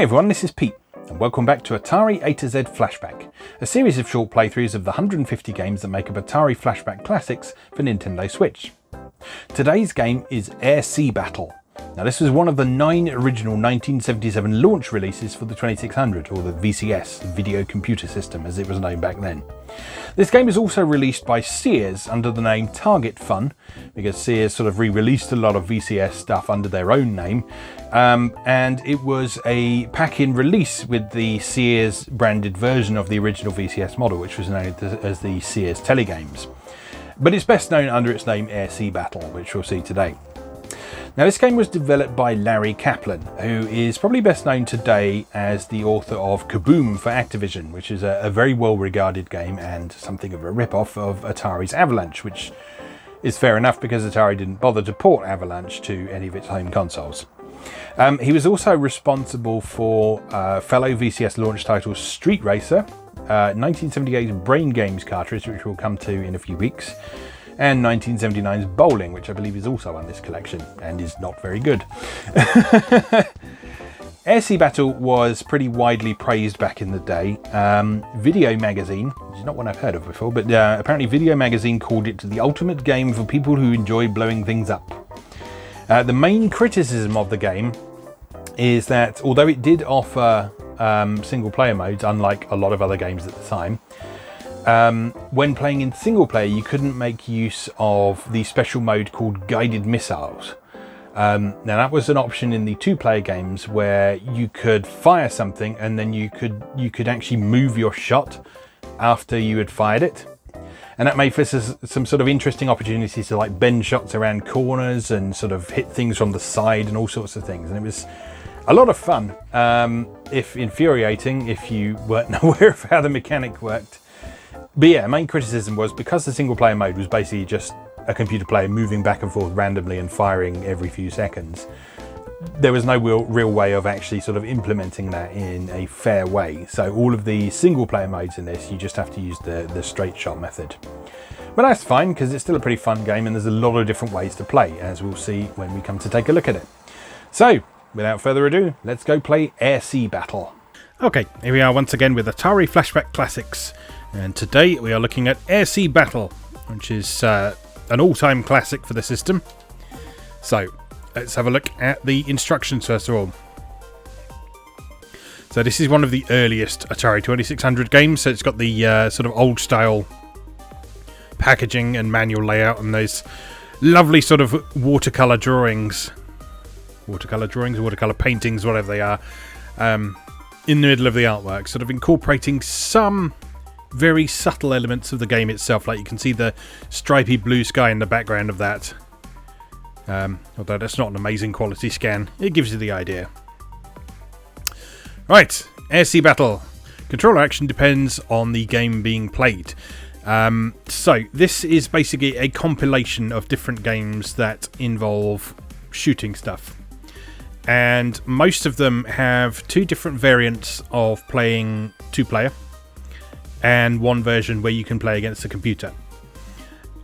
Hey everyone, this is Pete, and welcome back to Atari A to Z Flashback, a series of short playthroughs of the 150 games that make up Atari Flashback Classics for Nintendo Switch. Today's game is Air Sea Battle. Now this was one of the 9 original 1977 launch releases for the 2600, or the VCS, Video Computer System as it was known back then. This game is also released by Sears under the name Target Fun, because Sears sort of re-released a lot of VCS stuff under their own name, and it was a pack-in release with the Sears branded version of the original VCS model, which was known as the Sears Telegames. But it's best known under its name Air Sea Battle, which we'll see today. Now this game was developed by Larry Kaplan, who is probably best known today as the author of Kaboom for Activision, which is a very well regarded game and something of a rip-off of Atari's Avalanche, which is fair enough because Atari didn't bother to port Avalanche to any of its home consoles. He was also responsible for fellow VCS launch title Street Racer, 1978's Brain Games cartridge, which we'll come to in a few weeks, and 1979's Bowling, which I believe is also on this collection and is not very good. Air Sea Battle was pretty widely praised back in the day. Video Magazine, which is not one I've heard of before, but apparently Video Magazine called it the ultimate game for people who enjoy blowing things up. The main criticism of the game is that although it did offer single player modes, unlike a lot of other games at the time, when playing in single player you couldn't make use of the special mode called guided missiles. Now that was an option in the 2-player games where you could fire something and then you could actually move your shot after you had fired it, and that made for some sort of interesting opportunities to like bend shots around corners and sort of hit things from the side and all sorts of things, and it was a lot of fun, if infuriating if you weren't aware of how the mechanic worked. But yeah, main criticism was because the single player mode was basically just a computer player moving back and forth randomly and firing every few seconds, there was no real way of actually sort of implementing that in a fair way. So all of the single player modes in this, you just have to use the straight shot method. But that's fine because it's still a pretty fun game and there's a lot of different ways to play, as we'll see when we come to take a look at it. So without further ado, let's go play Air Sea Battle. Okay, here we are once again with Atari Flashback Classics. And today we are looking at Air Sea Battle, which is an all-time classic for the system. So let's have a look at the instructions first of all. So this is one of the earliest Atari 2600 games, so it's got the sort of old-style packaging and manual layout and those lovely sort of watercolour drawings, watercolour paintings, whatever they are, in the middle of the artwork, sort of incorporating some very subtle elements of the game itself, like you can see the stripy blue sky in the background of that, although that's not an amazing quality scan. It gives you the idea. Right, Air Sea Battle. Controller action depends on the game being played. So this is basically a compilation of different games that involve shooting stuff, and most of them have 2 different variants of playing 2-player and one version where you can play against the computer.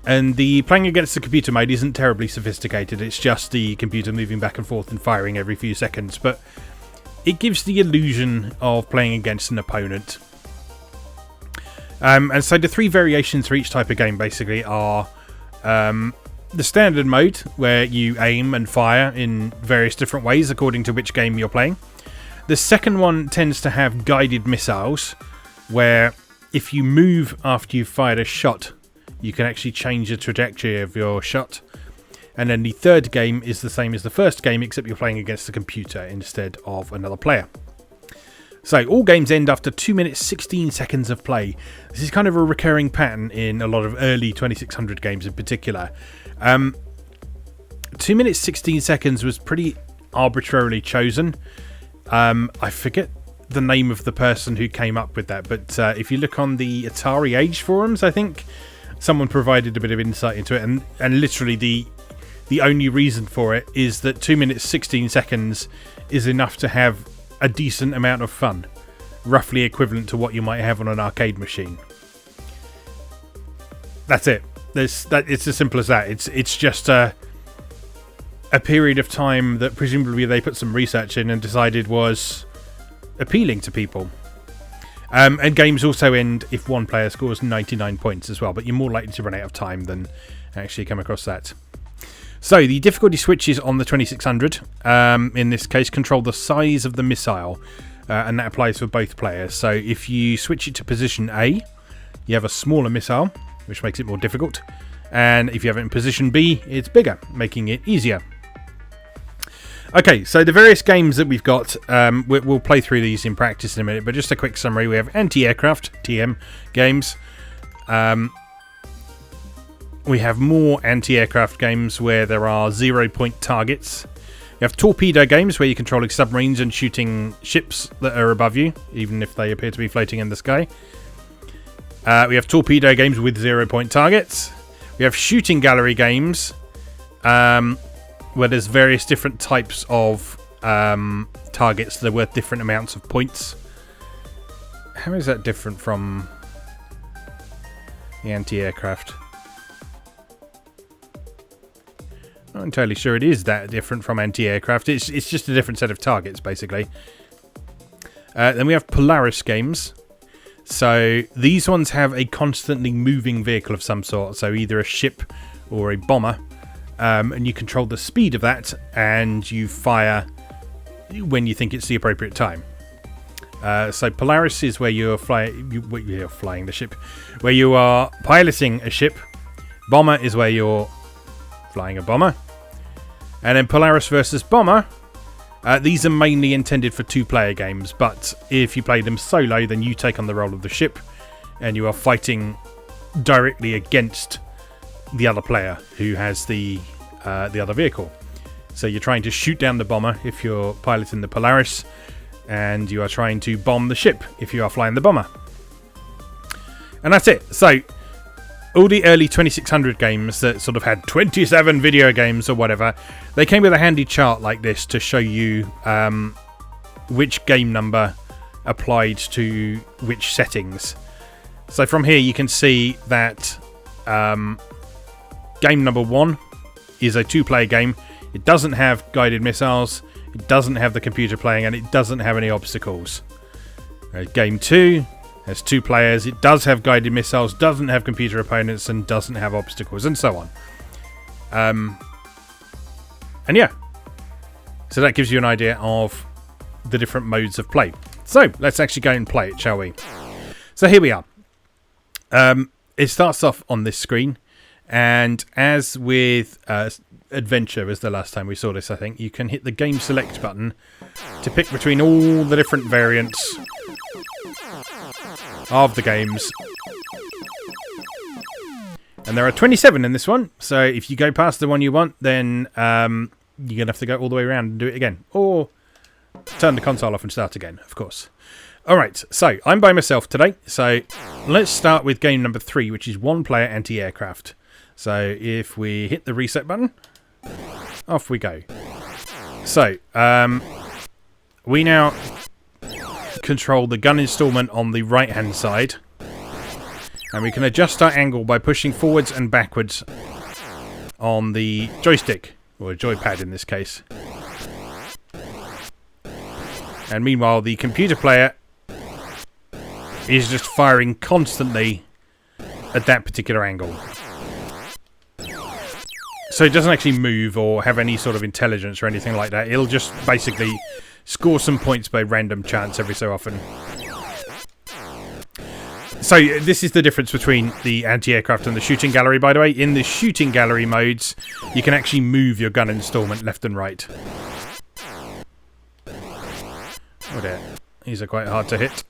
And the playing against the computer mode isn't terribly sophisticated, it's just the computer moving back and forth and firing every few seconds, but it gives the illusion of playing against an opponent. And so the 3 variations for each type of game basically are the standard mode, where you aim and fire in various different ways according to which game you're playing. The second one tends to have guided missiles, where if you move after you've fired a shot, you can actually change the trajectory of your shot. And then the third game is the same as the first game, except you're playing against the computer instead of another player. So all games end after 2 minutes 16 seconds of play. This is kind of a recurring pattern in a lot of early 2600 games in particular. 2 minutes 16 seconds was pretty arbitrarily chosen. I forget the name of the person who came up with that, but if you look on the Atari Age forums, I think someone provided a bit of insight into it, and literally the only reason for it is that 2 minutes 16 seconds is enough to have a decent amount of fun, roughly equivalent to what you might have on an arcade machine. That's it. It's as simple as that. It's just a period of time that presumably they put some research in and decided was appealing to people. And games also end if one player scores 99 points as well, but you're more likely to run out of time than actually come across that. So the difficulty switches on the 2600, in this case, control the size of the missile, and that applies for both players. So if you switch it to position A, you have a smaller missile, which makes it more difficult, and if you have it in position B, it's bigger, making it easier. Okay, so the various games that we've got, we'll play through these in practice in a minute, but just a quick summary. We have anti-aircraft, TM, games. We have more anti-aircraft games where there are 0-point targets. You have torpedo games where you're controlling submarines and shooting ships that are above you, even if they appear to be floating in the sky. We have torpedo games with 0-point targets. We have shooting gallery games, where there's various different types of targets that are worth different amounts of points. How is that different from the anti-aircraft? Not entirely sure it is that different from anti-aircraft. It's just a different set of targets, basically. Then we have Polaris games. So these ones have a constantly moving vehicle of some sort. So either a ship or a bomber. And you control the speed of that, and you fire when you think it's the appropriate time. So Polaris is where you're flying the ship, where you are piloting a ship. Bomber is where you're flying a bomber. And then Polaris versus Bomber, these are mainly intended for two-player games, but if you play them solo, then you take on the role of the ship, and you are fighting directly against the other player who has the other vehicle. So you're trying to shoot down the bomber if you're piloting the Polaris, and you are trying to bomb the ship if you are flying the bomber. And that's it. So all the early 2600 games that sort of had 27 video games or whatever, they came with a handy chart like this to show you which game number applied to which settings. So from here you can see that game number 1 is a two-player game. It doesn't have guided missiles, it doesn't have the computer playing, and it doesn't have any obstacles. Game 2 has 2 players. It does have guided missiles, doesn't have computer opponents, and doesn't have obstacles, and so on. And yeah, so that gives you an idea of the different modes of play. So let's actually go and play it, shall we? So here we are. It starts off on this screen, and as with Adventure was the last time we saw this, I think, you can hit the Game Select button to pick between all the different variants of the games. And there are 27 in this one, so if you go past the one you want, then you're going to have to go all the way around and do it again. Or turn the console off and start again, of course. Alright, so I'm by myself today, so let's start with game number 3, which is one-player anti-aircraft. So if we hit the reset button, off we go. So, we now control the gun installment on the right-hand side, and we can adjust our angle by pushing forwards and backwards on the joystick, or a joypad in this case. And meanwhile, the computer player is just firing constantly at that particular angle. So it doesn't actually move or have any sort of intelligence or anything like that. It'll just basically score some points by random chance every so often. So this is the difference between the anti-aircraft and the shooting gallery, by the way. In the shooting gallery modes, you can actually move your gun installment left and right. Oh dear. These are quite hard to hit.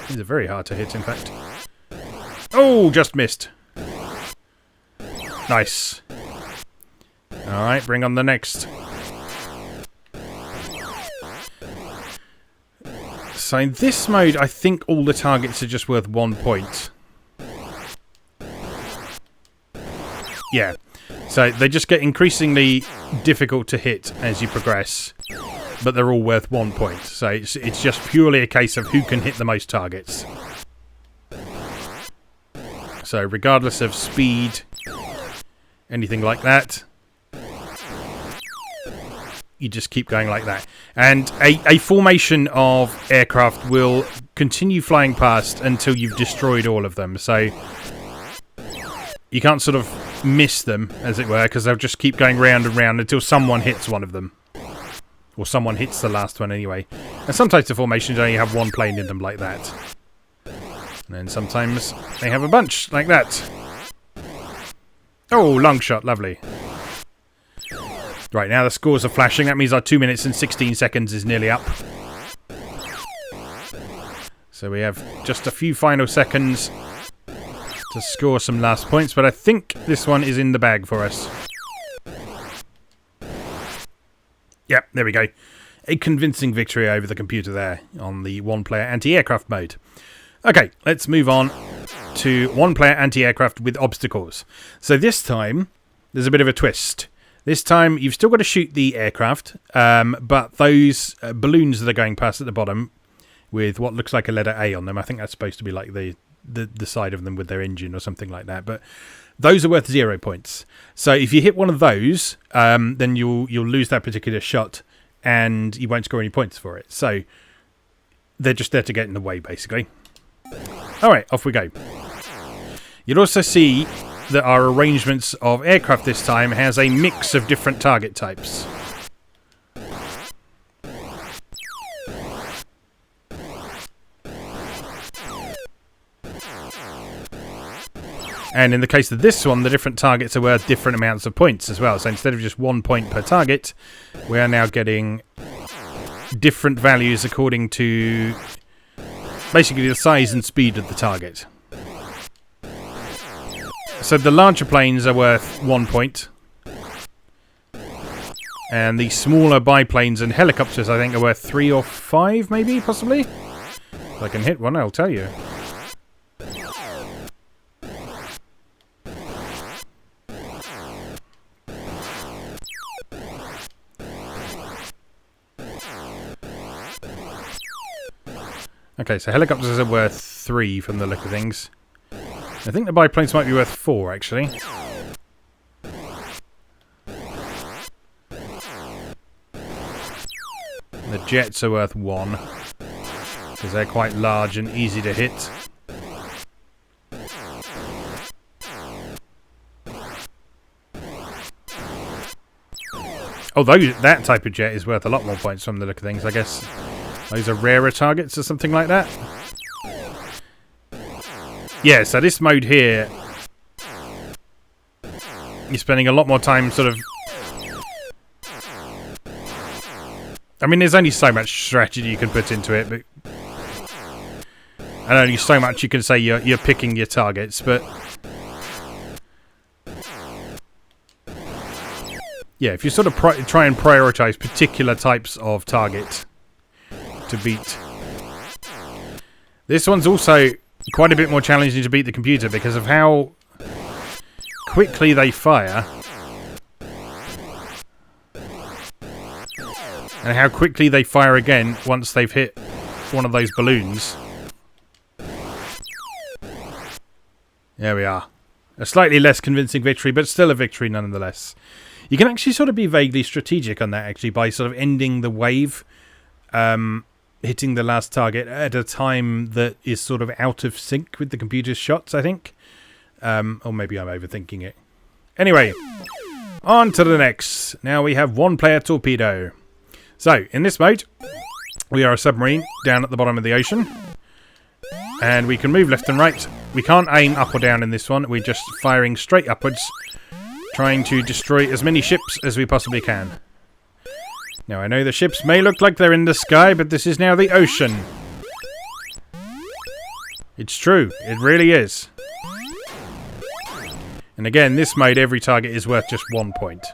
These are very hard to hit, in fact. Oh, just missed. Nice. Alright, bring on the next. So in this mode, I think all the targets are just worth 1 point. Yeah. So they just get increasingly difficult to hit as you progress, but they're all worth 1 point. So it's just purely a case of who can hit the most targets. So regardless of speed, anything like that, you just keep going like that. And a formation of aircraft will continue flying past until you've destroyed all of them. So you can't sort of miss them, as it were, because they'll just keep going round and round until someone hits one of them. Or someone hits the last one anyway. And sometimes the formations only have one plane in them like that. And then sometimes they have a bunch like that. Oh, long shot, lovely. Right, now the scores are flashing. That means our 2 minutes and 16 seconds is nearly up. So we have just a few final seconds to score some last points, but I think this one is in the bag for us. Yep, there we go. A convincing victory over the computer there on the one-player anti-aircraft mode. Okay, let's move on to one-player anti-aircraft with obstacles. So this time, there's a bit of a twist. This time, you've still got to shoot the aircraft, but those balloons that are going past at the bottom with what looks like a letter A on them, I think that's supposed to be like the side of them with their engine or something like that, but those are worth 0 points. So if you hit one of those, then you'll lose that particular shot, and you won't score any points for it. So they're just there to get in the way, basically. All right, off we go. You'll also see that our arrangements of aircraft this time has a mix of different target types. And in the case of this one, the different targets are worth different amounts of points as well. So instead of just 1 point per target, we are now getting different values according to basically the size and speed of the target. So the larger planes are worth 1 point. And the smaller biplanes and helicopters, I think, are worth 3 or 5, maybe, possibly. If I can hit one, I'll tell you. Okay, so helicopters are worth 3 from the look of things. I think the biplanes might be worth 4, actually. The jets are worth 1, because they're quite large and easy to hit. Although that type of jet is worth a lot more points from the look of things, I guess. Those are rarer targets or something like that. Yeah, so this mode here, you're spending a lot more time sort of... I mean, there's only so much strategy you can put into it, but... and only so much you can say you're picking your targets, but... yeah, if you sort of try and prioritize particular types of target to beat. This one's also quite a bit more challenging to beat the computer because of how quickly they fire and how quickly they fire again once they've hit one of those balloons. There we are. A slightly less convincing victory, but still a victory nonetheless. You can actually sort of be vaguely strategic on that, actually, by sort of ending the wave, hitting the last target at a time that is sort of out of sync with the computer's shots, I think. Or maybe I'm overthinking it. Anyway, on to the next. Now we have one-player torpedo. So, in this mode, we are a submarine down at the bottom of the ocean. And we can move left and right. We can't aim up or down in this one. We're just firing straight upwards, trying to destroy as many ships as we possibly can. Now, I know the ships may look like they're in the sky, but this is now the ocean. It's true. It really is. And again, this mode, every target is worth just 1 point.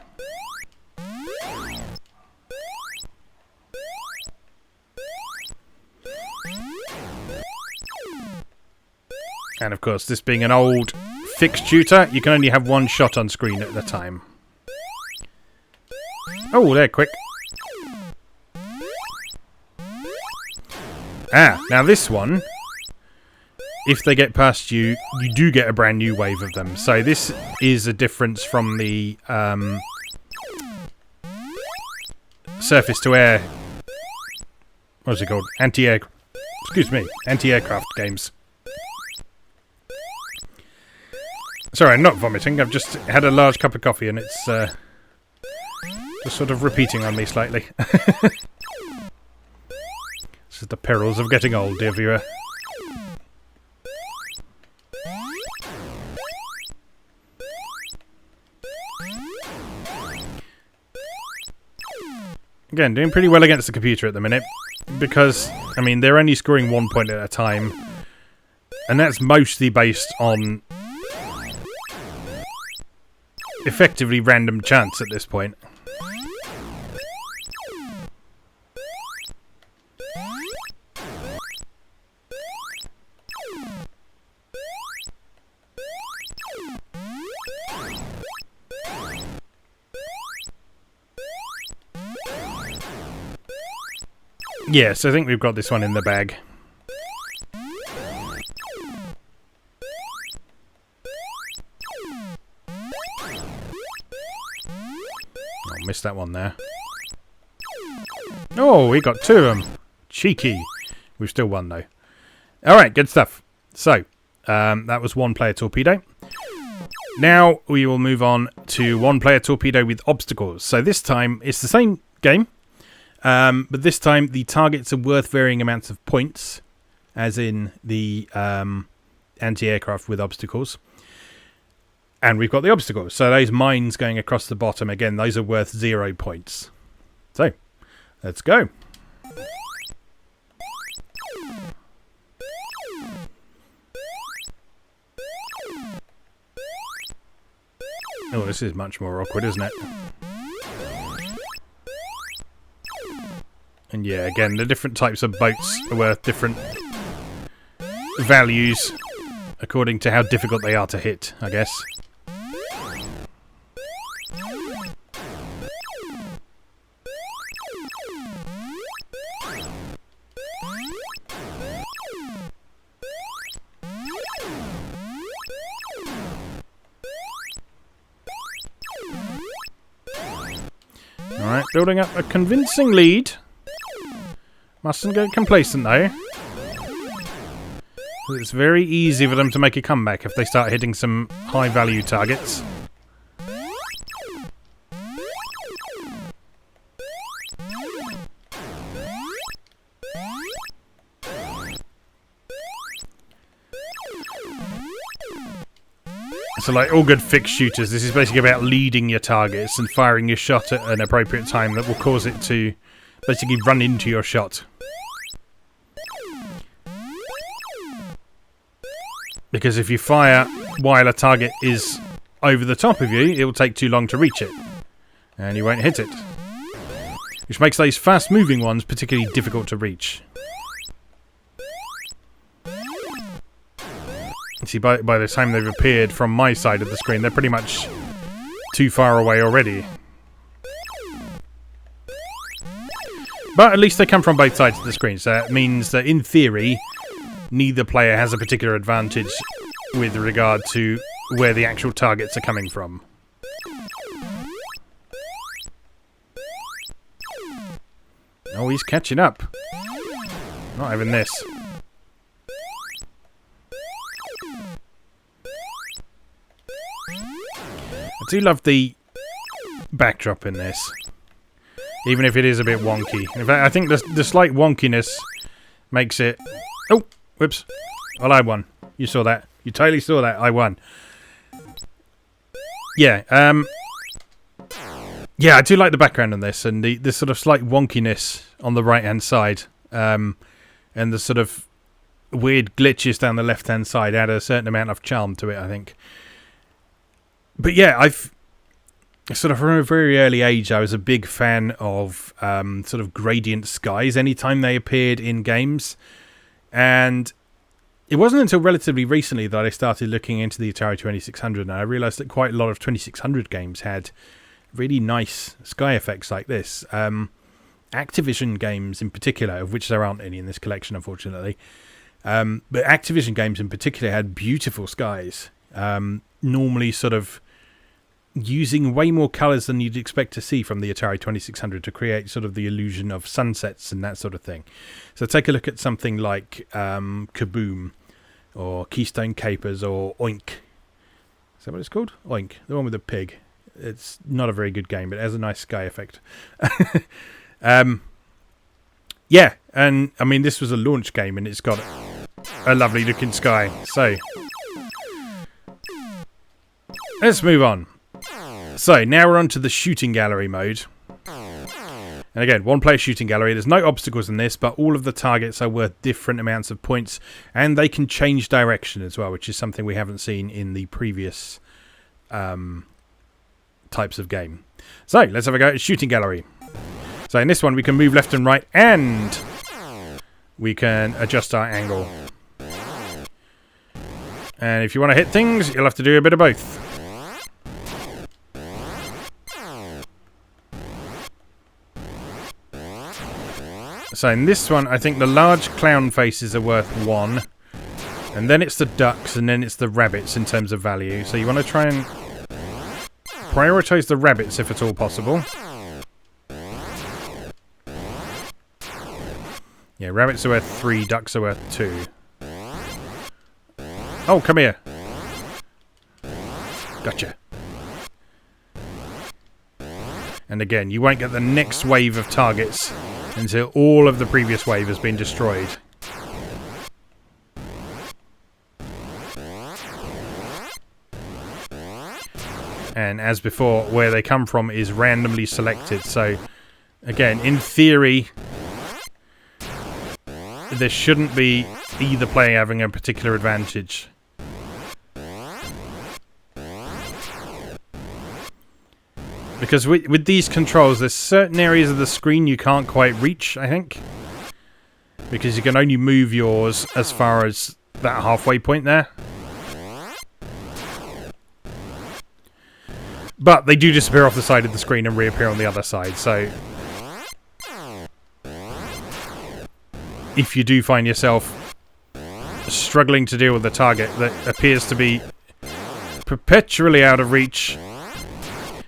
And of course, this being an old fixed shooter, you can only have one shot on screen at a time. Oh, they're quick. Ah, now this one, if they get past you, you do get a brand new wave of them. So this is a difference from the surface to air. What's it called? Anti-aircraft games. Sorry, I'm not vomiting. I've just had a large cup of coffee and it's just sort of repeating on me slightly. This is the perils of getting old, dear viewer. Again, doing pretty well against the computer at the minute. Because, I mean, they're only scoring 1 point at a time. And that's mostly based on effectively random chance at this point. Yes, I think we've got this one in the bag. Oh, missed that one there. Oh, we got 2 of them. Cheeky. We've still won, though. Alright, good stuff. So, that was one player torpedo. Now, we will move on to one player torpedo with obstacles. So this time, it's the same game. But this time, the targets are worth varying amounts of points, as in the anti-aircraft with obstacles. And we've got the obstacles. So those mines going across the bottom, again, those are worth 0 points. So, let's go. Oh, this is much more awkward, isn't it? And yeah, again, the different types of boats are worth different values according to how difficult they are to hit, I guess. Alright, building up a convincing lead. Mustn't get complacent though. It's very easy for them to make a comeback if they start hitting some high value targets. So like all good fixed shooters, this is basically about leading your targets and firing your shot at an appropriate time that will cause it to basically run into your shot. Because if you fire while a target is over the top of you, it will take too long to reach it. And you won't hit it. Which makes those fast moving ones particularly difficult to reach. See, by the time they've appeared from my side of the screen, they're pretty much too far away already. But at least they come from both sides of the screen, so that means that in theory, neither player has a particular advantage with regard to where the actual targets are coming from. Oh, he's catching up. Not having this. I do love the backdrop in this, even if it is a bit wonky. In fact, I think the slight wonkiness makes it... Oh, whoops. Well, I won. You saw that. You totally saw that. I won. Yeah, yeah, I do like the background on this, and the sort of slight wonkiness on the right-hand side, and the sort of weird glitches down the left-hand side add a certain amount of charm to it, I think. But yeah, I've sort of from a very early age, I was a big fan of sort of gradient skies anytime they appeared in games. And it wasn't until relatively recently that I started looking into the Atari 2600, and I realised that quite a lot of 2600 games had really nice sky effects like this. Activision games in particular, of which there aren't any in this collection, unfortunately. But Activision games in particular had beautiful skies. Normally sort of using way more colours than you'd expect to see from the Atari 2600 to create sort of the illusion of sunsets and that sort of thing. So take a look at something like Kaboom or Keystone Capers or Oink. Is that what it's called? Oink, the one with the pig. It's not a very good game, but it has a nice sky effect. Yeah, and I mean, this was a launch game and it's got a lovely looking sky. So let's move on. So now we're on to the shooting gallery mode. And again, one-player shooting gallery. There's no obstacles in this, but all of the targets are worth different amounts of points, and they can change direction as well, which is something we haven't seen in the previous types of game. So let's have a go at shooting gallery. So in this one, we can move left and right, and we can adjust our angle. And if you want to hit things, you'll have to do a bit of both. So in this one, I think the large clown faces are worth 1. And then it's the ducks, and then it's the rabbits in terms of value. So you want to try and prioritise the rabbits if at all possible. Yeah, rabbits are worth 3, ducks are worth 2. Oh, come here. Gotcha. And again, you won't get the next wave of targets until all of the previous wave has been destroyed. And as before, where they come from is randomly selected. So, again, in theory, there shouldn't be either player having a particular advantage. Because with these controls, there's certain areas of the screen you can't quite reach, I think. Because you can only move yours as far as that halfway point there. But they do disappear off the side of the screen and reappear on the other side, so if you do find yourself struggling to deal with a target that appears to be perpetually out of reach,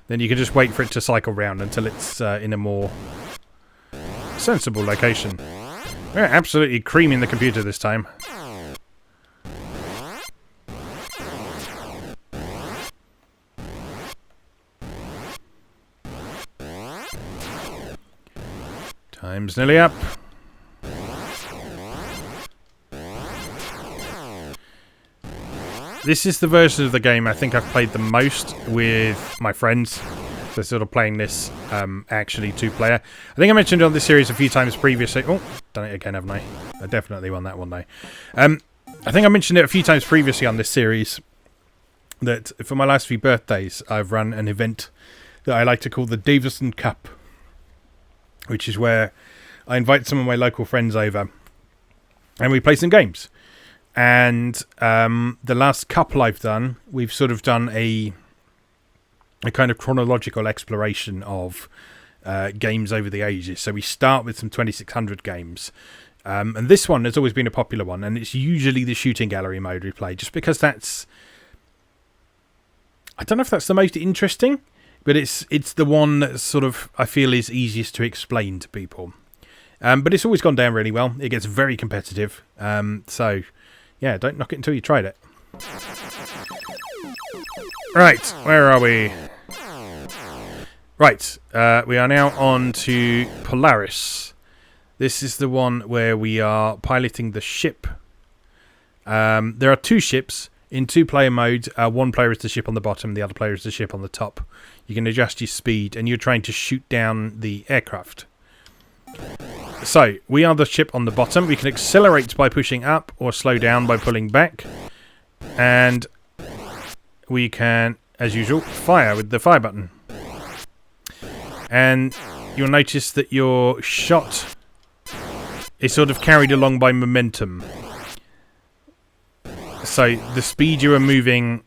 then you can just wait for it to cycle round until it's in a more sensible location. We're absolutely creaming the computer this time. Time's nearly up. This is the version of the game I think I've played the most with my friends. So sort of playing this actually 2-player. I think I mentioned it on this series a few times previously. Oh, done it again, haven't I? I definitely won that one though. I think I mentioned it a few times previously on this series that for my last few birthdays I've run an event that I like to call the Davison Cup, which is where I invite some of my local friends over and we play some games. And the last couple I've done, we've sort of done a kind of chronological exploration of games over the ages. So we start with some 2600 games. And this one has always been a popular one. And it's usually the shooting gallery mode we play. Just because that's... I don't know if that's the most interesting. But it's the one that sort of, I feel, is easiest to explain to people. But it's always gone down really well. It gets very competitive. So... yeah, don't knock it until you tried it. Right, where are we? Right, we are now on to Polaris. This is the one where we are piloting the ship. There are 2 ships in 2-player mode. One player is the ship on the bottom, the other player is the ship on the top. You can adjust your speed, and you're trying to shoot down the aircraft. So, we are the ship on the bottom. We can accelerate by pushing up or slow down by pulling back. And we can, as usual, fire with the fire button. And you'll notice that your shot is sort of carried along by momentum. So, the speed you are moving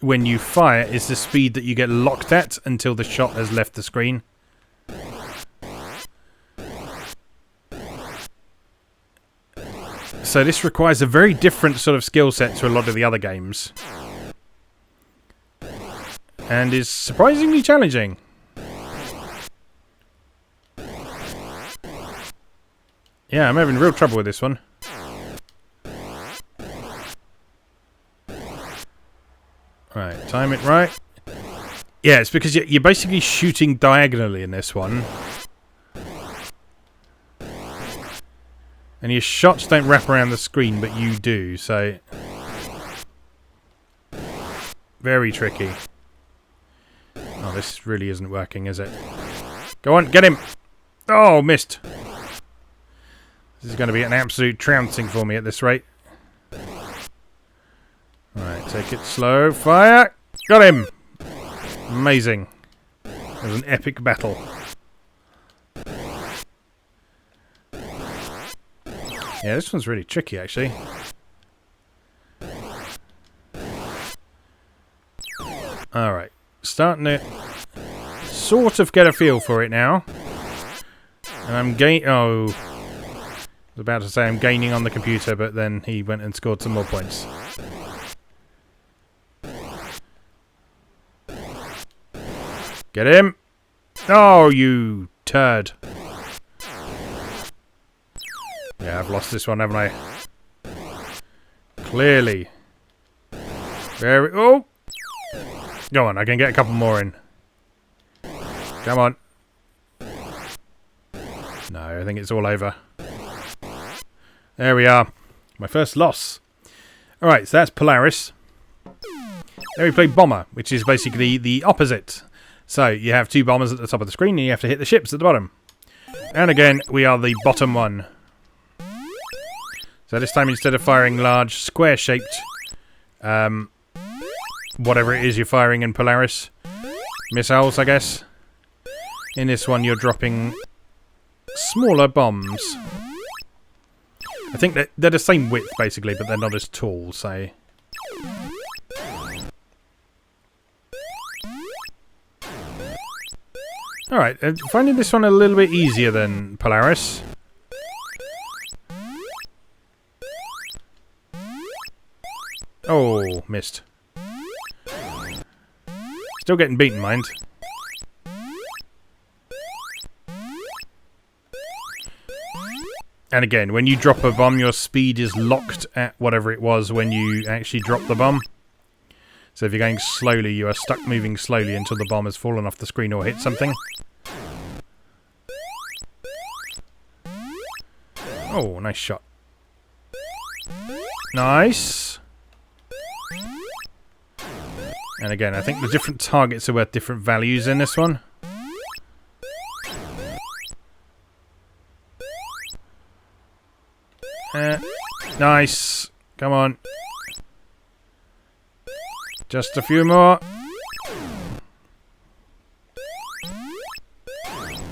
when you fire is the speed that you get locked at until the shot has left the screen. So this requires a very different sort of skill set to a lot of the other games. and is surprisingly challenging. Yeah, I'm having real trouble with this one. Right, time it right. Yeah, it's because you're basically shooting diagonally in this one. And your shots don't wrap around the screen, but you do, so... Very tricky. Oh, this really isn't working, is it? Go on, get him! Oh, missed! This is going to be an absolute trouncing for me at this rate. Right, take it slow. Fire! Got him! Amazing. It was an epic battle. Yeah, this one's really tricky, actually. Alright. Starting to sort of get a feel for it now. And I'm oh. I was about to say I'm gaining on the computer, but then he went and scored some more points. Get him! Oh, you turd. Yeah, I've lost this one, haven't I? Clearly. Very... Oh! Go on, I can get a couple more in. Come on. No, I think it's all over. There we are. My first loss. Alright, so that's Polaris. Then we play Bomber, which is basically the opposite. So, you have two bombers at the top of the screen, and you have to hit the ships at the bottom. And again, we are the bottom one. So this time, instead of firing large, square-shaped, whatever it is you're firing in Polaris, missiles, I guess. In this one, you're dropping smaller bombs. I think that they're the same width, basically, but they're not as tall, so... Alright, finding this one a little bit easier than Polaris. Oh, missed. Still getting beaten, mind. And again, when you drop a bomb, your speed is locked at whatever it was when you actually drop the bomb. So if you're going slowly, you are stuck moving slowly until the bomb has fallen off the screen or hit something. Oh, nice shot. Nice. And again, I think the different targets are worth different values in this one. Nice. Come on. Just a few more.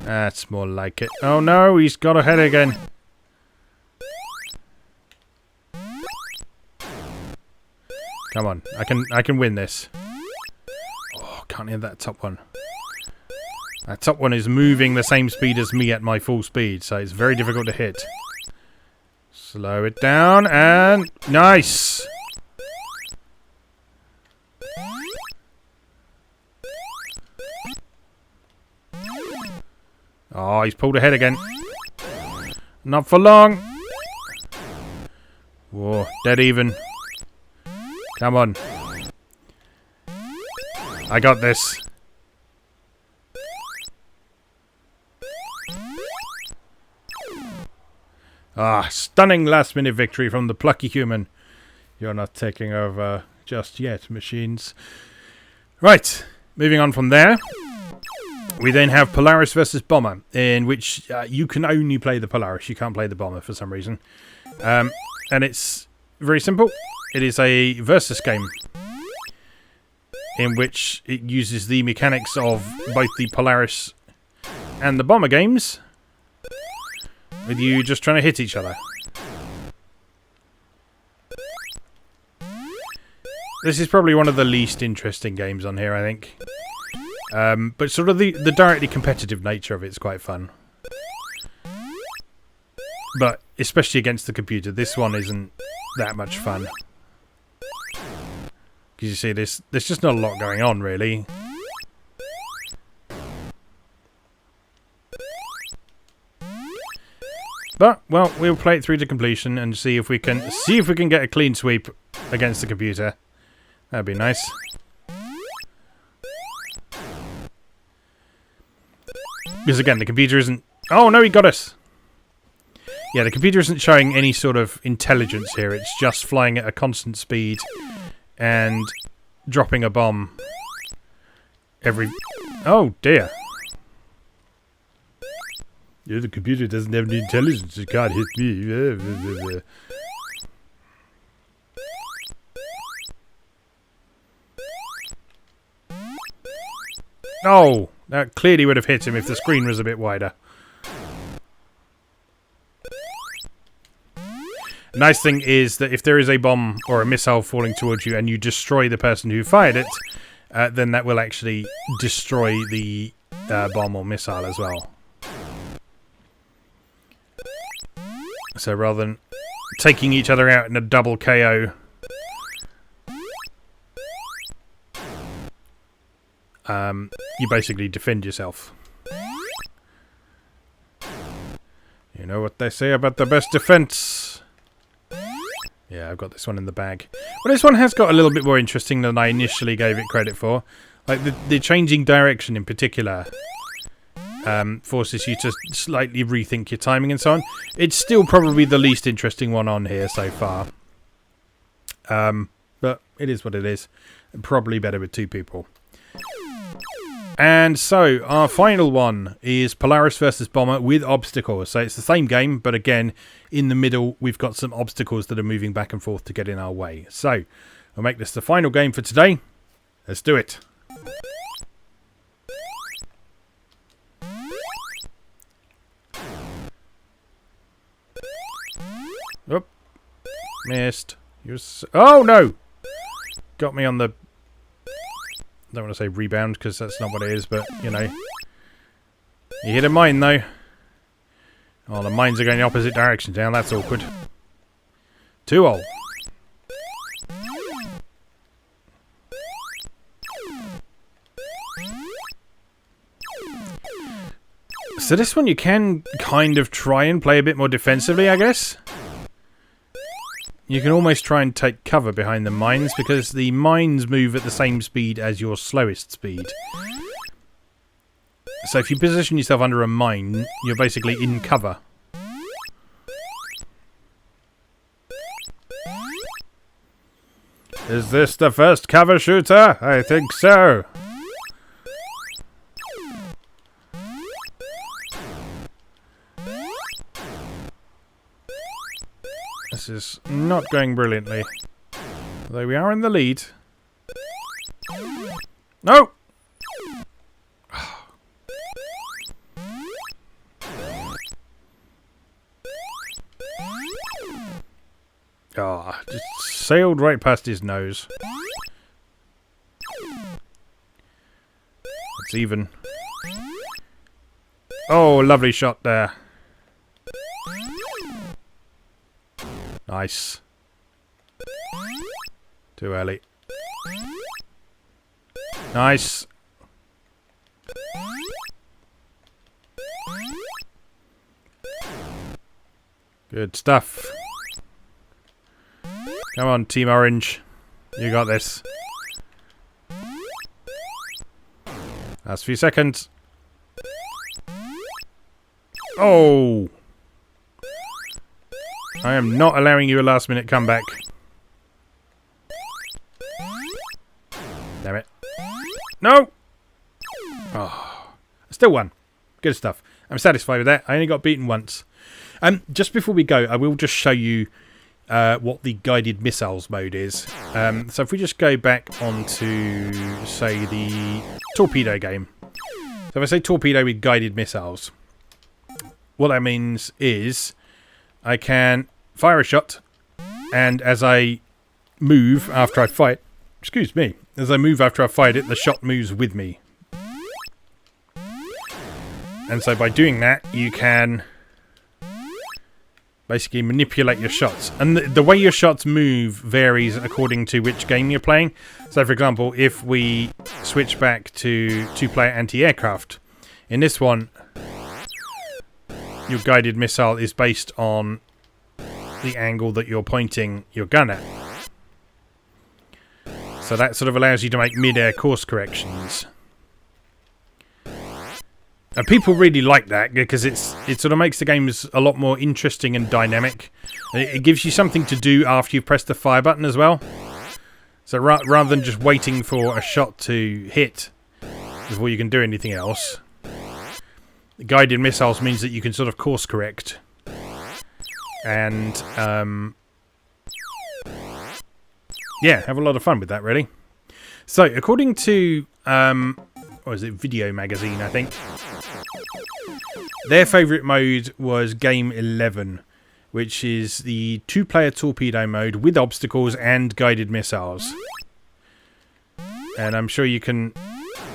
That's more like it. Oh no, he's got ahead again. Come on, I can win this. Oh, can't hit that top one. That top one is moving the same speed as me at my full speed, so it's very difficult to hit. Slow it down, and nice! Oh, he's pulled ahead again. Not for long. Whoa, dead even. Come on. I got this. Ah, stunning last-minute victory from the plucky human. You're not taking over just yet, machines. Right, moving on from there. We then have Polaris versus Bomber, in which you can only play the Polaris. You can't play the Bomber for some reason. And it's very simple. It is a versus game in which it uses the mechanics of both the Polaris and the Bomber games, with you just trying to hit each other. This is probably one of the least interesting games on here, I think. But sort of the directly competitive nature of it is quite fun. But especially against the computer, this one isn't that much fun. Because you see, there's just not a lot going on, really. But, well, we'll play it through to completion and see if we can get a clean sweep against the computer. That'd be nice. Because again, the computer isn't... Oh, no, he got us! Yeah, the computer isn't showing any sort of intelligence here. It's just flying at a constant speed and dropping a bomb every... Oh, dear. Yeah, the computer doesn't have any intelligence. It can't hit me. Oh, that clearly would have hit him if the screen was a bit wider. Nice thing is that if there is a bomb or a missile falling towards you and you destroy the person who fired it, then that will actually destroy the bomb or missile as well. So rather than taking each other out in a double KO, you basically defend yourself. You know what they say about the best defense. Yeah, I've got this one in the bag. Well, this one has got a little bit more interesting than I initially gave it credit for. Like, the changing direction in particular forces you to slightly rethink your timing and so on. It's still probably the least interesting one on here so far. But it is what it is. Probably better with two people. And so, our final one is Polaris versus Bomber with obstacles. So it's the same game, but again, in the middle, we've got some obstacles that are moving back and forth to get in our way. So, we'll make this the final game for today. Let's do it. Oh, missed. Oh, no! Got me on the... I don't want to say rebound because that's not what it is, but, you know. You hit a mine, though. Oh, the mines are going the opposite direction now. That's awkward. 2-0. So this one you can kind of try and play a bit more defensively, I guess. You can almost try and take cover behind the mines because the mines move at the same speed as your slowest speed. So if you position yourself under a mine, you're basically in cover. Is this the first cover shooter? I think so. This is not going brilliantly. Although we are in the lead. No! Ah, just sailed right past his nose. It's even. Oh, lovely shot there. Nice. Too early. Nice. Good stuff. Come on, Team Orange. You got this. Last few seconds. Oh! I am not allowing you a last-minute comeback. Damn it. No! Oh, I still won. Good stuff. I'm satisfied with that. I only got beaten once. Just before we go, I will just show you what the guided missiles mode is. So if we just go back onto, say, the torpedo game. So if I say torpedo with guided missiles, what that means is I can fire a shot, and as I move after I fight, as I move after I fired it, the shot moves with me. And so by doing that, you can basically manipulate your shots. And the way your shots move varies according to which game you're playing. So for example, if we switch back to two-player anti-aircraft, in this one, your guided missile is based on the angle that you're pointing your gun at. So that sort of allows you to make mid-air course corrections. And people really like that because it sort of makes the games a lot more interesting and dynamic. It gives you something to do after you've pressed the fire button as well. So rather than just waiting for a shot to hit before you can do anything else, the guided missiles means that you can sort of course correct. And yeah, have a lot of fun with that, really. So, according to what is it, Video Magazine, I think, their favourite mode was Game 11, which is the 2-player torpedo mode with obstacles and guided missiles. And I'm sure you can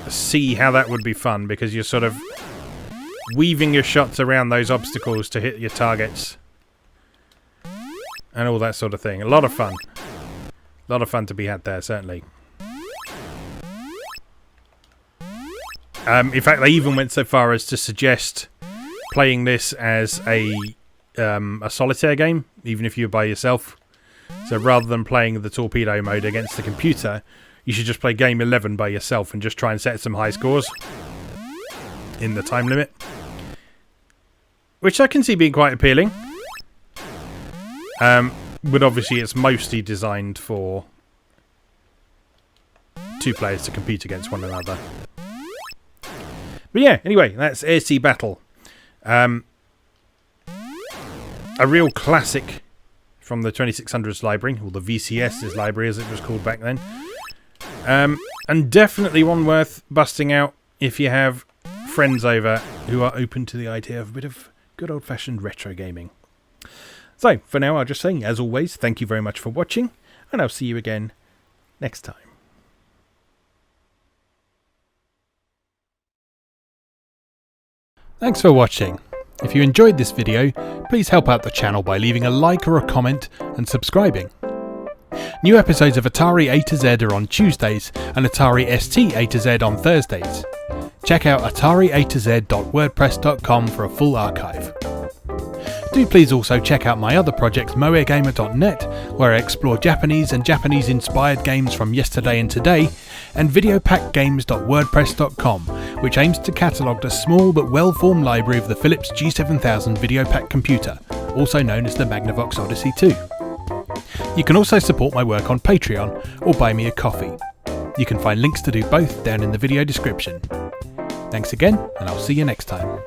see how that would be fun, because you're sort of weaving your shots around those obstacles to hit your targets. And all that sort of thing. A lot of fun. A lot of fun to be had there, certainly. In fact, they even went so far as to suggest playing this as a solitaire game, even if you're by yourself. So rather than playing the torpedo mode against the computer, you should just play Game 11 by yourself and just try and set some high scores in the time limit. Which I can see being quite appealing. But obviously it's mostly designed for 2 players to compete against one another. But yeah, anyway, that's Air Sea Battle. A real classic from the 2600s library, or the VCS's library as it was called back then. And definitely one worth busting out if you have friends over who are open to the idea of a bit of good old-fashioned retro gaming. So, for now, I'll just say, as always, thank you very much for watching, and I'll see you again next time. Thanks for watching. If you enjoyed this video, please help out the channel by leaving a like or a comment and subscribing. New episodes of Atari A to Z are on Tuesdays and Atari ST A to Z on Thursdays. Check out atariatoz.wordpress.com for a full archive. Do please also check out my other projects moegamer.net, where I explore Japanese and Japanese-inspired games from yesterday and today, and videopackgames.wordpress.com, which aims to catalogue a small but well-formed library of the Philips G7000 Videopack computer, also known as the Magnavox Odyssey 2. You can also support my work on Patreon or buy me a coffee. You can find links to do both down in the video description. Thanks again, and I'll see you next time.